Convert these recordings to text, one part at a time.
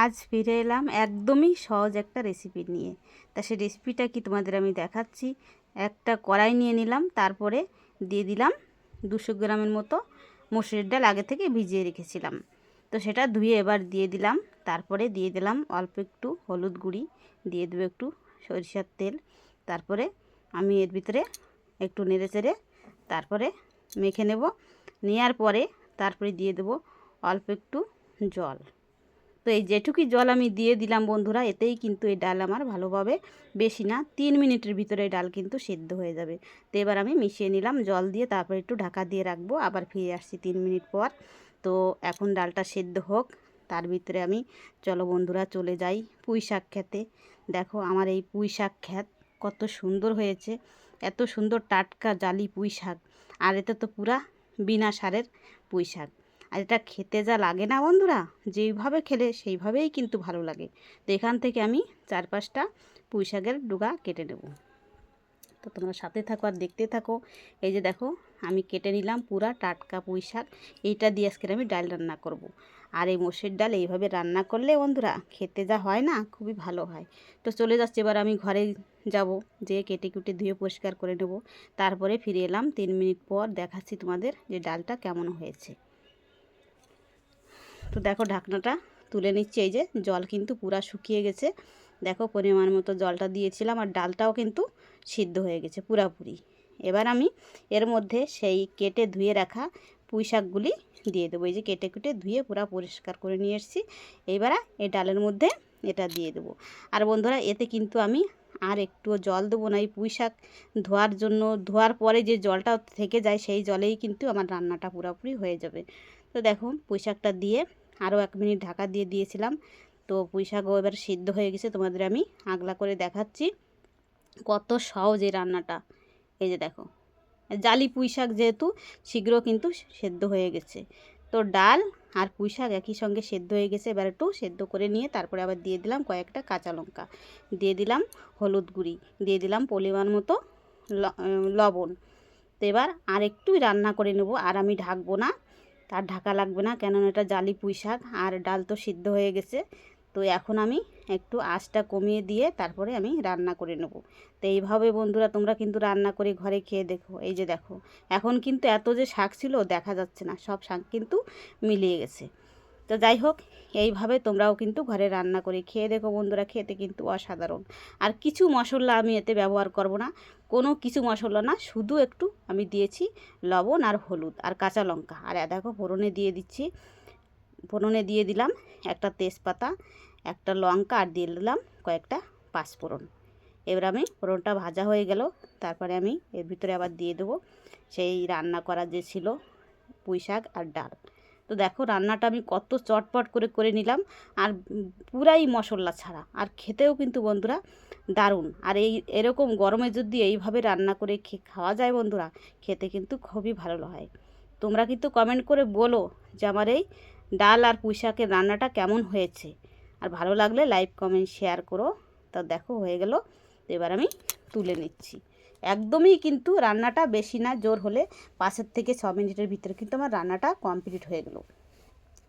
আজ ফিরে এলাম একদমই সহজ একটা রেসিপি নিয়ে। তা সেই রেসিপিটা কি তোমাদের আমি দেখাচ্ছি। একটা কড়াই নিয়ে নিলাম, তারপরে দিয়ে দিলাম 200 গ্রামের মতো মসুরের ডাল আগে থেকে ভিজিয়ে রেখেছিলাম। তো সেটা ধুয়ে এবার দিয়ে দিলাম। তারপরে দিয়ে দিলাম অল্প একটু হলুদ গুঁড়ি, দিয়ে দেবো একটু সরিষার তেল। তারপরে আমি এর ভিতরে একটু নেড়ে চেড়ে তারপরে মেখে নেব। নেওয়ার পরে তারপরে দিয়ে দেবো অল্প একটু জল। তো এই যেটুকুই জল আমি দিয়ে দিলাম বন্ধুরা, এতেই কিন্তু এই ডাল আমার ভালোভাবে, বেশি না 3 মিনিটের ভিতরে এই ডাল কিন্তু সেদ্ধ হয়ে যাবে। তো এবার আমি মিশিয়ে নিলাম জল দিয়ে, তারপর একটু ঢাকা দিয়ে রাখবো। আবার ফিরে আসছি 3 মিনিট পর। তো এখন ডালটা সেদ্ধ হোক, তার ভিতরে আমি চলো বন্ধুরা চলে যাই পুঁই শাক খেতে। দেখো আমার এই পুঁই শাক খেত কত সুন্দর হয়েছে, এত সুন্দর টাটকা জালি পুঁই শাক। আর এটা তো পুরা বিনা সারের পুঁই শাক। আর এটা খেতে যা লাগে না বন্ধুরা, যেইভাবে খেলে সেইভাবেই কিন্তু ভালো লাগে। তো এখান থেকে আমি 4-5টা পুঁই শাকের ডগা কেটে নেব। তো তোমরা সাথে থাকো আর দেখতে থাকো। এই যে দেখো আমি কেটে নিলাম পুরা টাটকা পুঁই শাক। এইটা দিয়ে আজকে আমি ডাল রান্না করব। আর এই মসুর ডাল এইভাবে রান্না করলে বন্ধুরা খেতে যা হয় না, খুবই ভালো হয়। তো চলে যাচ্ছে, এবার আমি ঘরে যাব, যে কেটে কুটে ধুয়ে পরিষ্কার করে নেব। তারপরে ফিরে এলাম 3 মিনিট পর, দেখাচ্ছি তোমাদের যে ডালটা কেমন হয়েছে। তো দেখো ঢাকনাটা তুলে নিচ্ছি। এই যে জল কিন্তু পুরা শুকিয়ে গেছে। দেখো পরিমাণ মতো জলটা দিয়েছিলাম, আর ডালটাও কিন্তু সিদ্ধ হয়ে গেছে পুরাপুরি। এবার আমি এর মধ্যে সেই কেটে ধুয়ে রাখা পুঁই শাকগুলি দিয়ে দেবো। এই যে কেটে কুটে ধুয়ে পুরা পরিষ্কার করে নিয়ে এসেছি। এবার এই ডালের মধ্যে এটা দিয়ে দেবো। আর বন্ধুরা এতে কিন্তু আমি আর একটুও জল দেবো না। এই পুঁই শাক ধোয়ার জন্য, ধোয়ার পরে যে জলটা থেকে যায় সেই জলেই কিন্তু আমার রান্নাটা পুরোপুরি হয়ে যাবে। তো দেখো পুঁই শাকটা দিয়ে আরও 1 মিনিট ঢাকা দিয়ে দিয়েছিলাম। তো পুঁই শাকও এবার সিদ্ধ হয়ে গেছে, তোমাদের আমি আগলা করে দেখাচ্ছি কত সহজ এই রান্নাটা। এই যে দেখো জালি পুঁই শাক যেহেতু শীঘ্র কিন্তু সেদ্ধ হয়ে গেছে। তো ডাল আর পুঁই শাক একই সঙ্গে সেদ্ধ হয়ে গেছে। এবার একটু সেদ্ধ করে নিয়ে তারপরে আবার দিয়ে দিলাম কয়েকটা কাঁচা লঙ্কা, দিয়ে দিলাম হলুদ গুঁড়ি, দিয়ে দিলাম পরিমাণ মতো লবণ। তো এবার আর একটুই রান্না করে নেব, আর আমি ঢাকবো না, তার ঢাকা লাগবে না, কেননা এটা জালি পুঁই শাক আর ডাল তো সিদ্ধ হয়ে গেছে। তো এখন আমি একটু আঁচটা কমিয়ে দিয়ে তারপরে আমি রান্না করে নেব। তো এইভাবে বন্ধুরা তোমরা কিন্তু রান্না করে ঘরে খেয়ে দেখো। এই যে দেখো এখন কিন্তু এত যে শাক ছিল দেখা যাচ্ছে না, সব শাক কিন্তু মিলিয়ে গেছে। তো যাই হোক, এইভাবে তোমরাও কিন্তু ঘরে রান্না করে খেয়ে দেখো বন্ধুরা, খেতে কিন্তু অসাধারণ। আর কিছু মশলা আমি এতে ব্যবহার করব না, কোনো কিছু মশলা না, শুধু একটু আমি দিয়েছি লবণ আর হলুদ আর কাঁচা লঙ্কা। আর দেখো ফোড়নে দিয়ে দিচ্ছি, ফোড়নে দিয়ে দিলাম একটা তেজপাতা, একটা লঙ্কা, আর দিয়ে দিলাম কয়েকটা পাঁচফোড়ন। এবার আমি ফোড়নটা ভাজা হয়ে গেল, তারপরে আমি এর ভিতরে আবার দিয়ে দেবো সেই রান্না করা যে ছিল পুঁই শাক আর ডাল। তো দেখো রান্নাটা আমি কত চটপট করে করে নিলাম, আর পুরাই মশলা ছাড়া, আর খেতেও কিন্তু বন্ধুরা দারুণ। আর এরকম গরমে যদি এইভাবে রান্না করে খাওয়া যায় বন্ধুরা, খেতে কিন্তু খুবই ভালো হয়। তোমরা কিন্তু কমেন্ট করে বলো যে আমার এই ডাল আর পুঁই শাকের রান্নাটা কেমন হয়েছে। আর ভালো লাগলে লাইক কমেন্ট শেয়ার করো। তা দেখো হয়ে গেল। তো এবার আমি তুলে নিচ্ছি। একদমই কিন্তু রান্নাটা বেশি না, জোর হলে 5 থেকে 6 মিনিটের ভিতরে কিন্তু আমার রান্নাটা কমপ্লিট হয়ে গেল।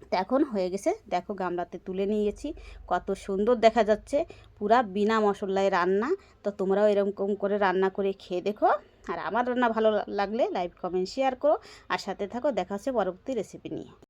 তো এখন হয়ে গেছে, দেখো গামলাতে তুলে নিয়েছি, কত সুন্দর দেখা যাচ্ছে, পুরা বিনা মশলায় রান্না। তো তোমরাও এরকম করে রান্না করে খেয়ে দেখো। আর আমার রান্না ভালো লাগলে লাইক কমেন্ট শেয়ার করো, আর সাথে থাকো। দেখা হচ্ছে পরবর্তী রেসিপি নিয়ে।